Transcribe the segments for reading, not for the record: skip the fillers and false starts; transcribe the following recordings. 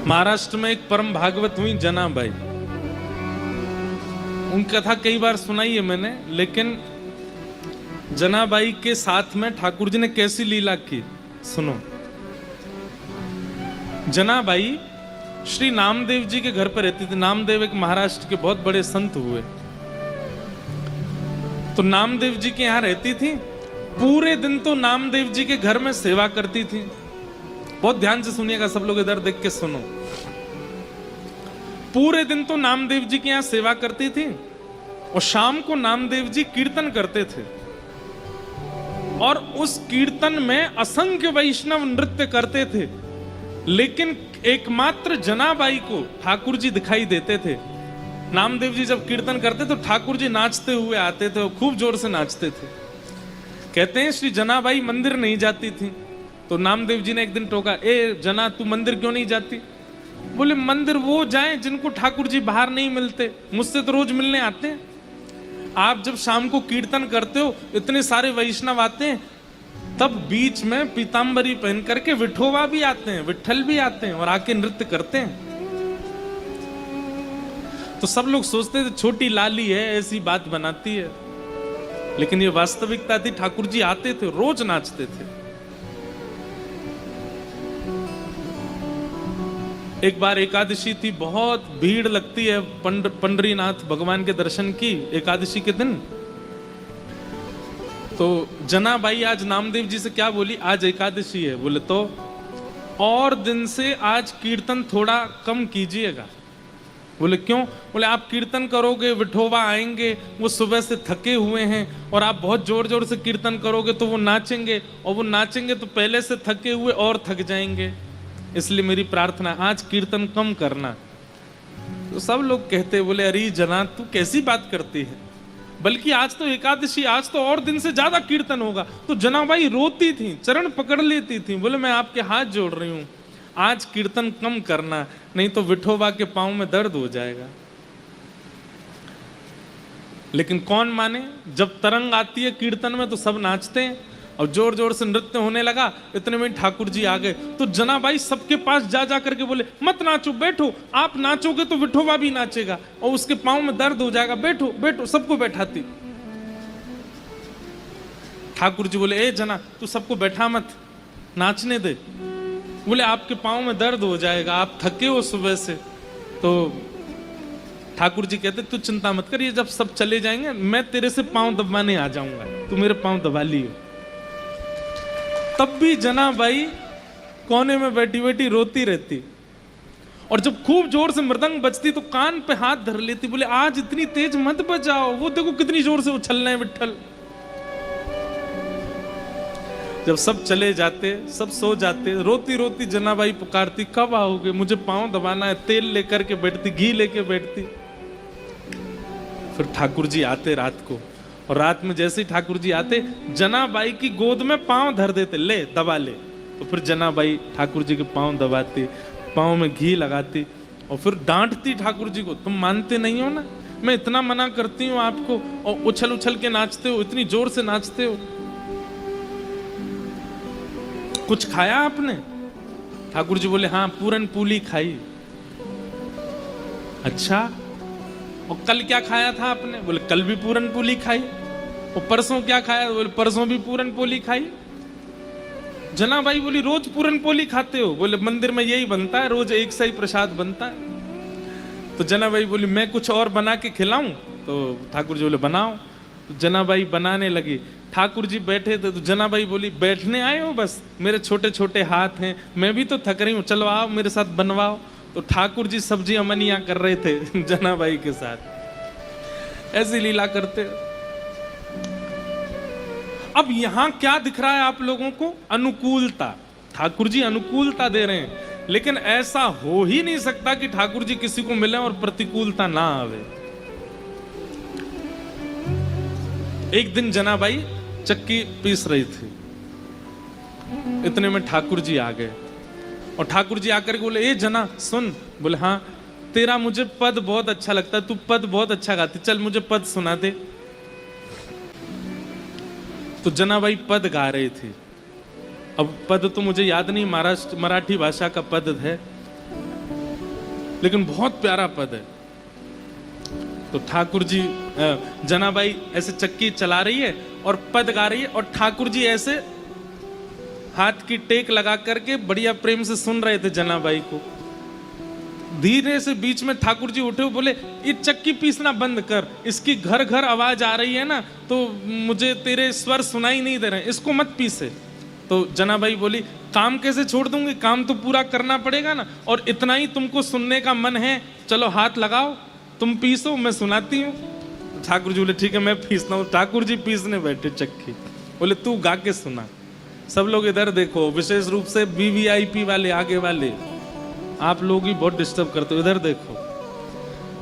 महाराष्ट्र में एक परम भागवत हुई जनाबाई। उनकी कथा कई बार सुनाई है मैंने, लेकिन जनाबाई के साथ में ठाकुर जी ने कैसी लीला की सुनो। जनाबाई श्री नामदेव जी के घर पर रहती थी। नामदेव एक महाराष्ट्र के बहुत बड़े संत हुए, तो नामदेव जी के यहां रहती थी। पूरे दिन तो नामदेव जी के घर में सेवा करती थी। बहुत ध्यान से सुनिएगा सब लोग, इधर देख के सुनो। पूरे दिन तो नामदेव जी के यहां सेवा करती थी और शाम को नामदेव जी कीर्तन करते थे और उस कीर्तन में असंख्य वैष्णव नृत्य करते थे, लेकिन एकमात्र जनाबाई को ठाकुर जी दिखाई देते थे। नामदेव जी जब कीर्तन करते तो ठाकुर जी नाचते हुए आते थे और खूब जोर से नाचते थे। कहते हैं श्री जनाबाई मंदिर नहीं जाती थी, तो नामदेव जी ने एक दिन टोका, ए जना तू मंदिर क्यों नहीं जाती? बोले मंदिर वो जाएं जिनको ठाकुर जी बाहर नहीं मिलते, मुझसे तो रोज मिलने आते हैं। आप जब शाम को कीर्तन करते हो इतने सारे वैष्णव आते हैं, तब बीच में पीतांबरी पहन करके विठोबा भी आते हैं, विठल भी आते हैं और आके नृत्य करते हैं। तो सब लोग सोचते थे छोटी लाली है ऐसी बात बनाती है, लेकिन ये वास्तविकता थी। ठाकुर जी आते थे, रोज नाचते थे। एक बार एकादशी थी, बहुत भीड़ लगती है पंडरीनाथ भगवान के दर्शन की एकादशी के दिन। तो जनाबाई आज नामदेव जी से क्या बोली, आज एकादशी है। बोले तो और दिन से आज कीर्तन थोड़ा कम कीजिएगा। बोले क्यों? बोले आप कीर्तन करोगे, विठोबा आएंगे, वो सुबह से थके हुए हैं, और आप बहुत जोर जोर से कीर्तन करोगे तो वो नाचेंगे, और वो नाचेंगे तो पहले से थके हुए और थक जाएंगे। इसलिए मेरी प्रार्थना आज कीर्तन कम करना। तो सब लोग कहते, बोले अरे जना तू कैसी बात करती है, बल्कि आज तो एकादशी, आज तो और दिन से ज्यादा कीर्तन होगा। तो जनाबाई रोती थी, चरण पकड़ लेती थी। बोले मैं आपके हाथ जोड़ रही हूं, आज कीर्तन कम करना, नहीं तो विठोबा के पांव में दर्द हो जाएगा। लेकिन कौन माने, जब तरंग आती है कीर्तन में तो सब नाचते हैं और जोर जोर से नृत्य होने लगा। इतने में ठाकुर जी आ गए, तो जनाबाई सबके पास जा जा करके बोले मत नाचो, बैठो, आप नाचोगे तो विठोबा भी नाचेगा और उसके पांव में दर्द हो जाएगा, बैठो बैठो। सबको बैठाती। ठाकुर जी बोले ए जना तू सबको बैठा मत, नाचने दे। बोले आपके पांव में दर्द हो जाएगा, आप थके हो सुबह से। तो ठाकुर जी कहते तू चिंता मत कर, ये जब सब चले जाएंगे मैं तेरे से पांव दबाने आ जाऊंगा, तू मेरे पांव दबा लियो। तब भी जनाबाई कोने में बैठी बैठी रोती रहती, और जब खूब जोर से मृदंग बजती तो कान पे हाथ धर लेती। बोले आज इतनी तेज मत बजाओ, वो देखो कितनी जोर से उछल रहे हैं विठल। जब सब चले जाते, सब सो जाते, रोती रोती जनाबाई पुकारती कब आओगे, मुझे पांव दबाना है। तेल लेकर के बैठती, घी लेके बैठती। फिर ठाकुर जी आते रात को, और रात में जैसे ही ठाकुर जी आते जनाबाई की गोद में पांव धर देते, ले दबा ले। तो फिर जनाबाई ठाकुर जी के पांव दबाती, पांव में घी लगाती और फिर डांटती ठाकुर जी को, तुम मानते नहीं हो ना, मैं इतना मना करती हूँ आपको और उछल उछल के नाचते हो, इतनी जोर से नाचते हो। कुछ खाया आपने? ठाकुर जी बोले हाँ पूरन पूली खाई। अच्छा, और कल क्या खाया था आपने? बोले कल भी पूरन पोली खाई। और परसों क्या खाया? बोले परसों भी पूरन पोली खाई। जनाबाई बोली रोज पूरन पोली खाते हो? बोले मंदिर में यही बनता है, रोज एक सा ही प्रसाद बनता है। तो जनाबाई बोली मैं कुछ और बना के खिलाऊं? तो ठाकुर जी बोले बनाओ। तो जनाबाई बनाने लगी। ठाकुर जी बैठे थे तो जनाबाई बोली बैठने आए हो बस, मेरे छोटे छोटे हाथ हैं, मैं भी तो थक रही हूँ, चलो आओ मेरे साथ बनवाओ। तो ठाकुर जी सब्जी अमनिया कर रहे थे जनाबाई के साथ। ऐसी लीला करते। अब यहां क्या दिख रहा है आप लोगों को? अनुकूलता। ठाकुर जी अनुकूलता दे रहे हैं, लेकिन ऐसा हो ही नहीं सकता कि ठाकुर जी किसी को मिले और प्रतिकूलता ना आवे। एक दिन जनाबाई चक्की पीस रही थी, इतने में ठाकुर जी आ गए और ठाकुर जी आकर के बोले ए जना सुन। बोले हाँ, तेरा मुझे पद बहुत अच्छा लगता है, तू पद बहुत अच्छा गाती, चल मुझे पद सुना दे। तो जनाबाई पद गा रही थी। अब पद तो मुझे याद नहीं, महाराष्ट्र मराठी भाषा का पद है। लेकिन बहुत प्यारा पद है। तो ठाकुर जी, जनाबाई ऐसे चक्की चला रही है और पद गा रही है, और ठाकुर जी ऐसे हाथ की टेक लगा करके बढ़िया प्रेम से सुन रहे थे जनाबाई को। धीरे से बीच में ठाकुर जी उठे, बोले ये चक्की पीसना बंद कर, इसकी घर घर आवाज आ रही है ना, तो मुझे तेरे स्वर सुनाई नहीं दे रहे, इसको मत पीसे। तो जनाबाई बोली काम कैसे छोड़ दूंगी, काम तो पूरा करना पड़ेगा ना, और इतना ही तुमको सुनने का मन है, चलो हाथ लगाओ, तुम पीसो, मैं सुनाती हूँ। ठाकुर जी बोले ठीक है मैं पीसता हूँ। ठाकुर जी पीसने बैठे चक्की, बोले तू गा के सुना। सब लोग इधर देखो, विशेष रूप से VVIP वाले, आगे वाले, आप लोग ही बहुत डिस्टर्ब करते हो, इधर देखो।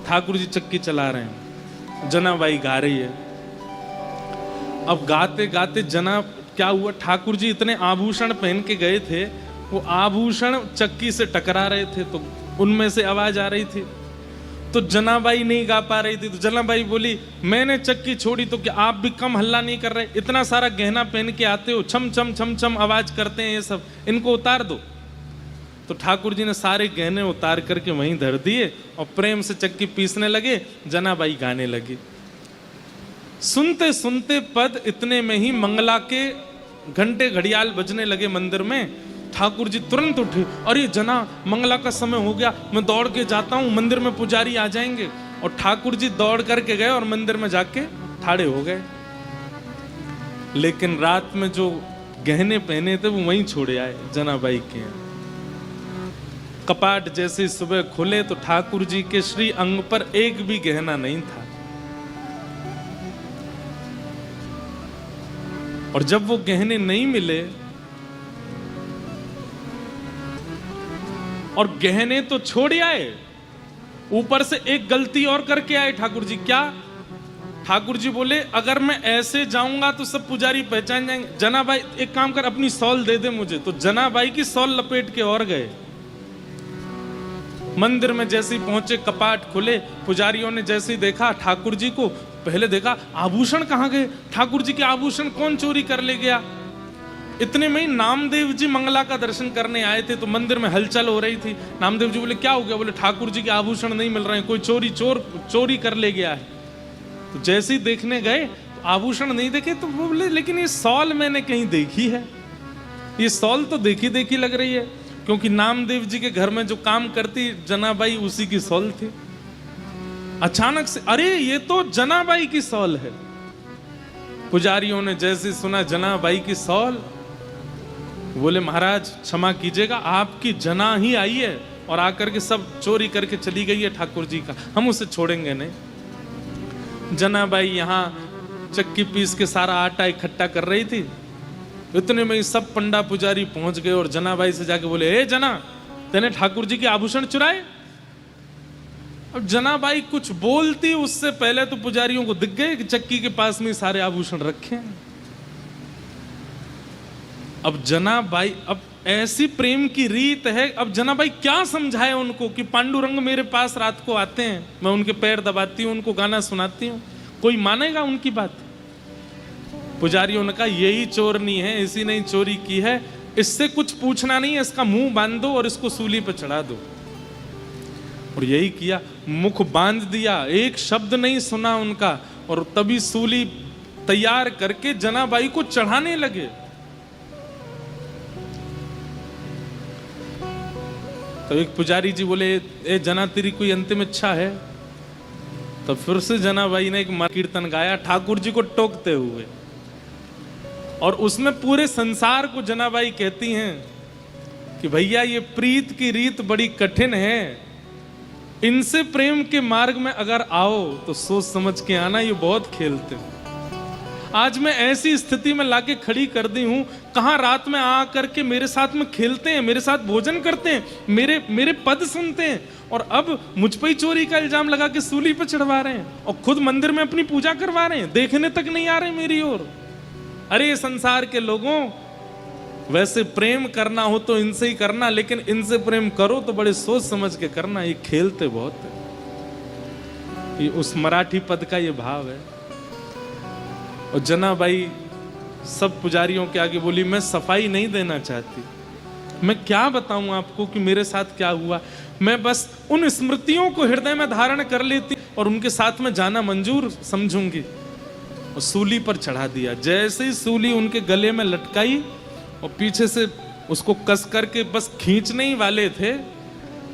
ठाकुर जी चक्की चला रहे हैं, जनाबाई गा रही है। अब गाते गाते जना क्या हुआ, ठाकुर जी इतने आभूषण पहन के गए थे, वो आभूषण चक्की से टकरा रहे थे, तो उनमें से आवाज आ रही थी। तो जनाबाई नहीं गा पा रही थी, तो जनाबाई बोली मैंने चक्की छोड़ी तो क्या आप भी कम हल्ला नहीं कर रहे, इतना सारा गहना पहन के आते हो, छम छम छम छम आवाज करते हैं ये सब, इनको उतार दो। तो ठाकुर जी ने सारे गहने उतार करके वहीं धर दिए और प्रेम से चक्की पीसने लगे, जनाबाई गाने लगी। सुनते सुनते पद इतने में ही मंगला के घंटे घड़ियाल बजने लगे मंदिर में। ठाकुर जी तुरंत उठे, अरे जना मंगला का समय हो गया, मैं दौड़ के जाता हूं, मंदिर में पुजारी आ जाएंगे। और ठाकुर जी दौड़ करके गए और मंदिर में जाके ठाड़े हो गए। लेकिन रात में जो गहने पहने थे वो वहीं छोड़े आए जनाबाई के। कपाट जैसे सुबह खुले तो ठाकुर जी के श्री अंग पर एक भी गहना नहीं था। और जब वो गहने नहीं मिले, और गहने तो छोड़ आए, ऊपर से एक गलती और करके आए ठाकुर जी। क्या? ठाकुर जी बोले अगर मैं ऐसे जाऊंगा तो सब पुजारी पहचान जाएंगे, जनाबाई एक काम कर अपनी सॉल दे दे मुझे। तो जनाबाई की सॉल लपेट के और गए। मंदिर में जैसे ही पहुंचे, कपाट खुले, पुजारियों ने जैसे ही देखा ठाकुर जी को, पहले देखा आभूषण कहां गए, ठाकुर जी के आभूषण कौन चोरी कर ले गया। इतने में ही नामदेव जी मंगला का दर्शन करने आए थे, तो मंदिर में हलचल हो रही थी। नामदेव जी बोले क्या हो गया? बोले ठाकुर जी के आभूषण नहीं मिल रहे हैं, कोई चोरी कर ले गया है। तो जैसे ही देखने गए तो आभूषण नहीं देखे, तो वो बोले लेकिन ये सॉल मैंने कहीं देखी है, ये सॉल तो देखी देखी लग रही है, क्योंकि नामदेव जी के घर में जो काम करती जनाबाई उसी की सॉल थी। अचानक से अरे ये तो जनाबाई की सॉल है। पुजारियों ने जैसे सुना जनाबाई की सॉल, बोले महाराज क्षमा कीजिएगा, आपकी जना ही आई है और आकर के सब चोरी करके चली गई है ठाकुर जी का, हम उसे छोड़ेंगे नहीं। जनाबाई यहाँ चक्की पीस के सारा आटा इकट्ठा कर रही थी। इतने में सब पंडा पुजारी पहुंच गए और जनाबाई से जाके बोले ए जना, तेने ठाकुर जी के आभूषण चुराए? अब जनाबाई कुछ बोलती उससे पहले तो पुजारियों को दिख गए कि चक्की के पास में सारे आभूषण रखे हैं। अब जनाबाई, अब ऐसी प्रेम की रीत है, अब जनाबाई क्या समझाए उनको कि पांडुरंग मेरे पास रात को आते हैं, मैं उनके पैर दबाती हूँ, उनको गाना सुनाती हूँ, कोई मानेगा उनकी बात? पुजारियों ने कहा यही चोरनी है, इसी ने चोरी की है, इससे कुछ पूछना नहीं है, इसका मुंह बांध दो और इसको सूली पर चढ़ा दो। और यही किया, मुख बांध दिया, एक शब्द नहीं सुना उनका, और तभी सूली तैयार करके जनाबाई को चढ़ाने लगे। तो एक पुजारी जी बोले ए जना तेरी कोई अंतिम इच्छा है? तो फिर से जनाबाई ने एक कीर्तन गाया ठाकुर जी को टोकते हुए, और उसमें पूरे संसार को जनाबाई कहती हैं कि भैया ये प्रीत की रीत बड़ी कठिन है, इनसे प्रेम के मार्ग में अगर आओ तो सोच समझ के आना, ये बहुत खेलते हैं। आज मैं ऐसी स्थिति में लाके खड़ी कर दी हूं, कहां रात में आ करके मेरे साथ में खेलते हैं, मेरे साथ भोजन करते हैं, मेरे पद सुनते हैं, और अब मुझ पर ही चोरी का इल्जाम लगा के सूली पे चढ़वा रहे हैं, और खुद मंदिर में अपनी पूजा करवा रहे हैं, देखने तक नहीं आ रहे मेरी ओर। अरे संसार के लोगों, वैसे प्रेम करना हो तो इनसे ही करना, लेकिन इनसे प्रेम करो तो बड़े सोच समझ के करना, ये खेलते बहुत है। ये उस मराठी पद का ये भाव है। और जनाबाई सब पुजारियों के आगे बोली मैं सफाई नहीं देना चाहती, मैं क्या बताऊं आपको कि मेरे साथ क्या हुआ। मैं बस उन स्मृतियों को हृदय में धारण कर लेती और उनके साथ में जाना मंजूर समझूंगी। और सूली पर चढ़ा दिया। जैसे ही सूली उनके गले में लटकाई और पीछे से उसको कस करके बस खींचने ही वाले थे,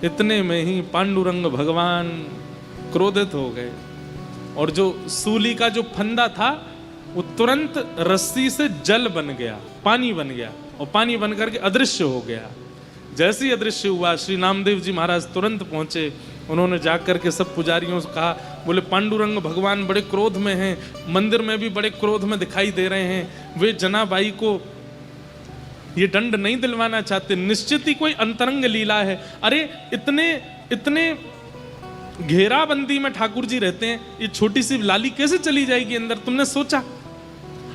इतने में ही पांडुरंग भगवान क्रोधित हो गए और जो सूली का जो फंदा था वो तुरंत रस्सी से जल बन गया, पानी बन गया और पानी बन करके अदृश्य हो गया। जैसे ही अदृश्य हुआ, श्री नामदेव जी महाराज तुरंत पहुंचे। उन्होंने जाकर के सब पुजारियों से कहा, बोले पांडुरंग भगवान बड़े क्रोध में हैं, मंदिर में भी बड़े क्रोध में दिखाई दे रहे हैं, वे जनाबाई को ये दंड नहीं दिलवाना चाहते, निश्चित ही कोई अंतरंग लीला है। अरे इतने घेराबंदी में ठाकुर जी रहते हैं, ये छोटी सी लाली कैसे चली जाएगी अंदर, तुमने सोचा?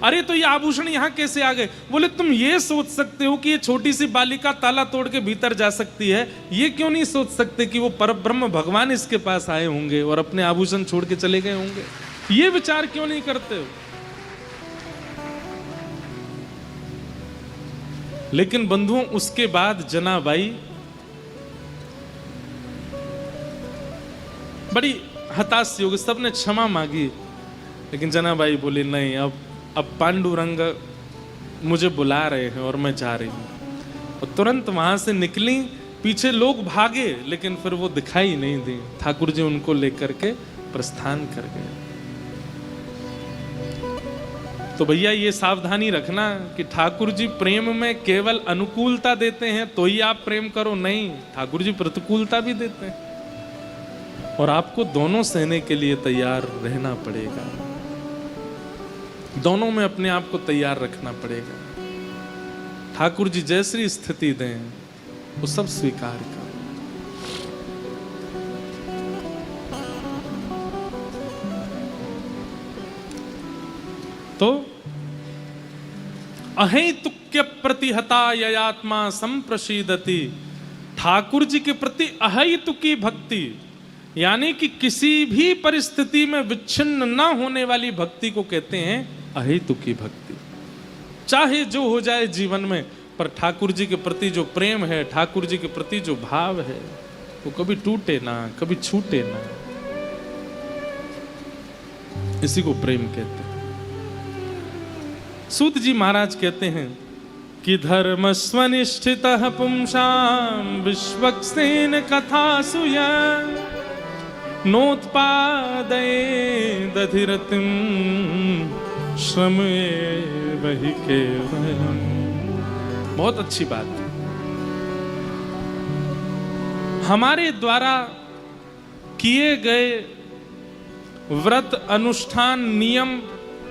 अरे तो ये आभूषण यहाँ कैसे आ गए? बोले तुम ये सोच सकते हो कि ये छोटी सी बालिका ताला तोड़ के भीतर जा सकती है, ये क्यों नहीं सोच सकते कि वो परब्रह्म भगवान इसके पास आए होंगे और अपने आभूषण छोड़ के चले गए होंगे? ये विचार क्यों नहीं करते हो? लेकिन बंधुओं, उसके बाद जनाबाई बड़ी हताश सी होगी। सबने क्षमा मांगी, लेकिन जनाबाई बोली नहीं, अब पांडुरंग मुझे बुला रहे हैं और मैं जा रही हूं। और तुरंत वहां से निकली। पीछे लोग भागे, लेकिन फिर वो दिखाई नहीं दी। ठाकुर जी उनको लेकर के प्रस्थान कर गए। तो भैया ये सावधानी रखना कि ठाकुर जी प्रेम में केवल अनुकूलता देते हैं तो ही आप प्रेम करो, नहीं, ठाकुर जी प्रतिकूलता भी देते हैं और आपको दोनों सहने के लिए तैयार रहना पड़ेगा। दोनों में अपने आप को तैयार रखना पड़ेगा। ठाकुर जी जैसी स्थिति दें वो सब स्वीकार करो। तो अहेतुक्य प्रतिहता ययात्मा संप्रशीदति, ठाकुर जी के प्रति अहेतुकी भक्ति, यानी कि किसी भी परिस्थिति में विच्छिन्न न होने वाली भक्ति को कहते हैं अहेतुकी भक्ति। चाहे जो हो जाए जीवन में, पर ठाकुर जी के प्रति जो प्रेम है, ठाकुर जी के प्रति जो भाव है, वो कभी टूटे ना, कभी छूटे ना। इसी को प्रेम कहते हैं। सूत जी महाराज कहते हैं कि धर्म स्वनिष्ठितः पुंसाम विश्वक्सेन कथासुय नोत्पादये दधिरतिम श्रम वही केवलम। बहुत अच्छी बात है। हमारे द्वारा किए गए व्रत अनुष्ठान नियम,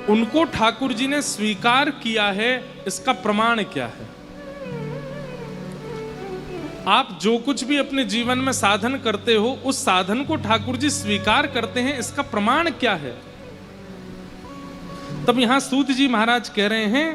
उनको ठाकुर जी ने स्वीकार किया है, इसका प्रमाण क्या है? आप जो कुछ भी अपने जीवन में साधन करते हो, उस साधन को ठाकुर जी स्वीकार करते हैं, इसका प्रमाण क्या है? तब यहां सूत जी महाराज कह रहे हैं,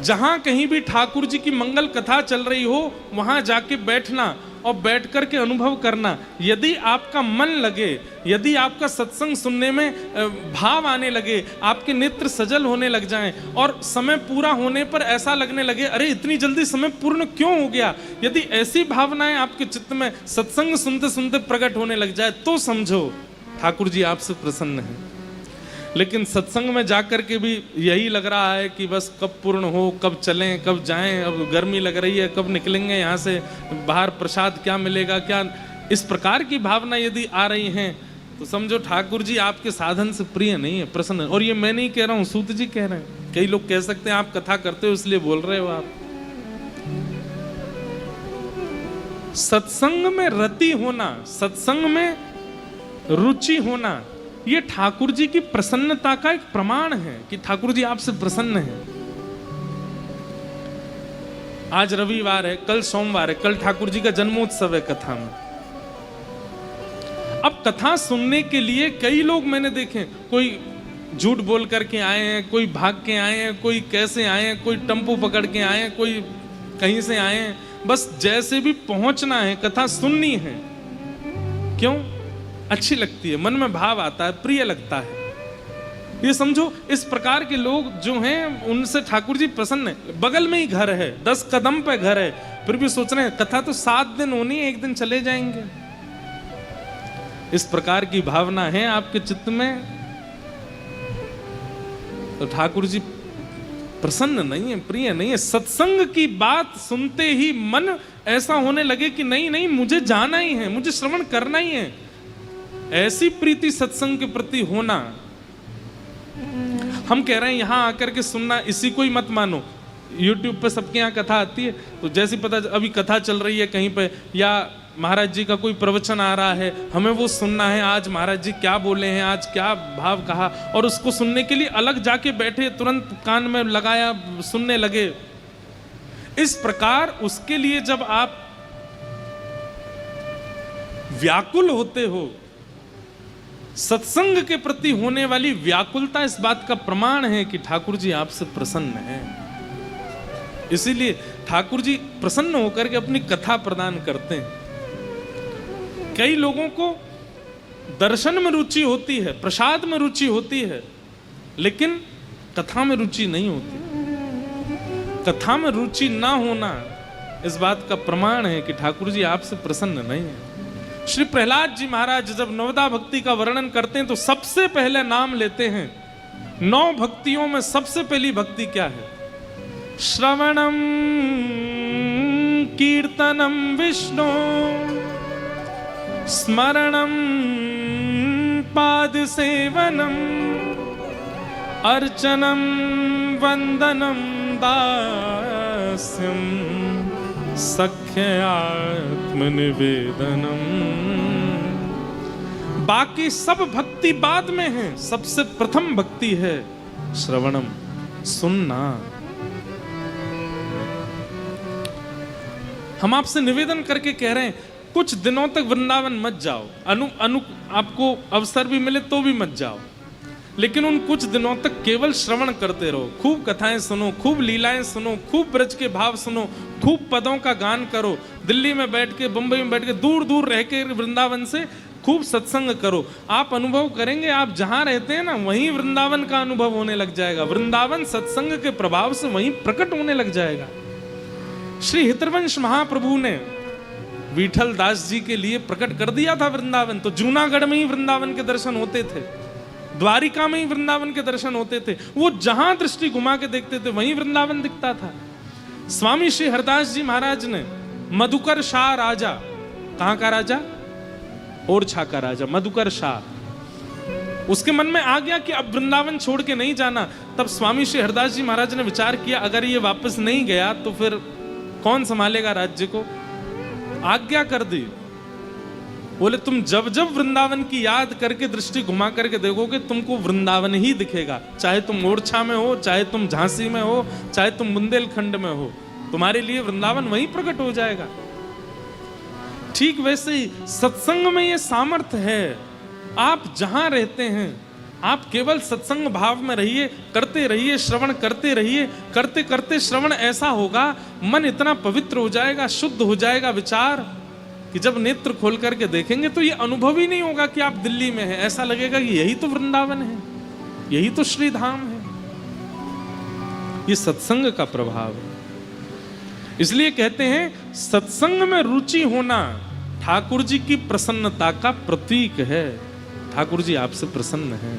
जहां कहीं भी ठाकुर जी की मंगल कथा चल रही हो, वहां जाके बैठना और बैठ करके अनुभव करना। यदि आपका मन लगे, यदि आपका सत्संग सुनने में भाव आने लगे, आपके नेत्र सजल होने लग जाएं और समय पूरा होने पर ऐसा लगने लगे, अरे इतनी जल्दी समय पूर्ण क्यों हो गया, यदि ऐसी भावनाएं आपके चित्त में सत्संग सुनते सुनते प्रकट होने लग जाए, तो समझो ठाकुर जी आपसे प्रसन्न हैं। लेकिन सत्संग में जाकर के भी यही लग रहा है कि बस कब पूर्ण हो, कब चलें, कब जाएं, अब गर्मी लग रही है, कब निकलेंगे यहाँ से, बाहर प्रसाद क्या मिलेगा, क्या, इस प्रकार की भावना यदि आ रही हैं, तो समझो ठाकुर जी आपके साधन से प्रिय नहीं है, प्रसन्न। और ये मैं नहीं कह रहा हूँ, सूत जी कह रहे हैं। कई लोग कह सकते हैं आप कथा करते हो इसलिए बोल रहे हो। आप सत्संग में रति होना, सत्संग में रुचि होना, ये ठाकुर जी की प्रसन्नता का एक प्रमाण है कि ठाकुर जी आपसे प्रसन्न हैं। आज रविवार है, कल सोमवार है, कल ठाकुर जी का जन्मोत्सव है कथा में। अब कथा सुनने के लिए कई लोग मैंने देखे, कोई झूठ बोल करके आए हैं, कोई भाग के आए हैं, कोई कैसे आए हैं, कोई टेम्पो पकड़ के आए हैं, कोई कहीं से आए हैं, बस जैसे भी पहुंचना है, कथा सुननी है। क्यों? अच्छी लगती है, मन में भाव आता है, प्रिय लगता है। ये समझो इस प्रकार के लोग जो हैं उनसे ठाकुर जी प्रसन्न है। बगल में ही घर है, 10 कदम पे घर है, फिर भी सोच रहे हैं कथा तो 7 दिन होनी है, एक दिन चले जाएंगे। इस प्रकार की भावना है आपके चित्त में, तो ठाकुर जी प्रसन्न नहीं है, प्रिय नहीं है। सत्संग की बात सुनते ही मन ऐसा होने लगे कि नहीं नहीं मुझे जाना ही है, मुझे श्रवण करना ही है। ऐसी प्रीति सत्संग के प्रति होना, हम कह रहे हैं यहां आकर के सुनना, इसी को ही मत मानो। YouTube पे सबके यहाँ कथा आती है, तो जैसी पता अभी कथा चल रही है कहीं पे, या महाराज जी का कोई प्रवचन आ रहा है, हमें वो सुनना है, आज महाराज जी क्या बोले हैं, आज क्या भाव कहा, और उसको सुनने के लिए अलग जाके बैठे, तुरंत कान में लगाया, सुनने लगे। इस प्रकार उसके लिए जब आप व्याकुल होते हो, सत्संग के प्रति होने वाली व्याकुलता इस बात का प्रमाण है कि ठाकुर जी आपसे प्रसन्न हैं। इसीलिए ठाकुर जी प्रसन्न होकर के अपनी कथा प्रदान करते हैं। कई लोगों को दर्शन में रुचि होती है, प्रसाद में रुचि होती है, लेकिन कथा में रुचि नहीं होती। कथा में रुचि ना होना इस बात का प्रमाण है कि ठाकुर जी आपसे प्रसन्न नहीं है। श्री प्रहलाद जी महाराज जब नवदा भक्ति का वर्णन करते हैं तो सबसे पहले नाम लेते हैं, 9 भक्तियों में सबसे पहली भक्ति क्या है? श्रवणम कीर्तनम विष्णु स्मरणम पाद सेवनम अर्चनम वंदनम दास्यम सख्य आत्मनिवेदनम। बाकी सब भक्ति बाद में है, सबसे प्रथम भक्ति है श्रवणम, सुनना। हम आपसे निवेदन करके कह रहे हैं कुछ दिनों तक वृंदावन मत जाओ, आपको अवसर भी मिले तो भी मत जाओ, लेकिन उन कुछ दिनों तक केवल श्रवण करते रहो। खूब कथाएं सुनो, खूब लीलाएं सुनो, खूब ब्रज के भाव सुनो, खूब पदों का गान करो। दिल्ली में बैठ के, बंबई में बैठ के, दूर दूर रह के वृंदावन से खूब सत्संग करो। आप अनुभव करेंगे, आप जहां रहते हैं ना वहीं वृंदावन का अनुभव होने लग जाएगा। वृंदावन सत्संग के प्रभाव से वहीं प्रकट होने लग जाएगा। श्री हितवंश महाप्रभु ने विठल दास जी के लिए प्रकट कर दिया था वृंदावन, तो जूनागढ़ में ही वृंदावन के दर्शन होते थे, द्वारिका में ही वृंदावन के दर्शन होते थे। वो जहां दृष्टि घुमा के देखते थे वहीं वृंदावन दिखता था। स्वामी श्री हरदास जी महाराज ने मधुकर शाह राजा, कहां का राजा? ओरछा का राजा मधुकर शाह, उसके मन में आ गया कि अब वृंदावन छोड़ के नहीं जाना। तब स्वामी श्री हरदास जी महाराज ने विचार किया, अगर ये वापस नहीं गया तो फिर कौन संभालेगा राज्य को? आज्ञा कर दी, बोले तुम जब जब वृंदावन की याद करके दृष्टि घुमा करके देखोगे तुमको वृंदावन ही दिखेगा। चाहे तुम ओरछा में हो, चाहे तुम झांसी में हो, चाहे तुम बुंदेलखंड में हो, तुम्हारे लिए वृंदावन वहीं प्रकट हो जाएगा। ठीक वैसे ही सत्संग में ये सामर्थ्य है। आप जहां रहते हैं आप केवल सत्संग भाव में रहिए, करते रहिए, श्रवण करते रहिए। करते करते श्रवण ऐसा होगा, मन इतना पवित्र हो जाएगा, शुद्ध हो जाएगा विचार, कि जब नेत्र खोल करके देखेंगे तो ये अनुभव ही नहीं होगा कि आप दिल्ली में हैं। ऐसा लगेगा कि यही तो वृंदावन है, यही तो श्री धाम है। ये सत्संग का प्रभाव है। इसलिए कहते हैं सत्संग में रुचि होना ठाकुर जी की प्रसन्नता का प्रतीक है। ठाकुर जी आपसे प्रसन्न हैं।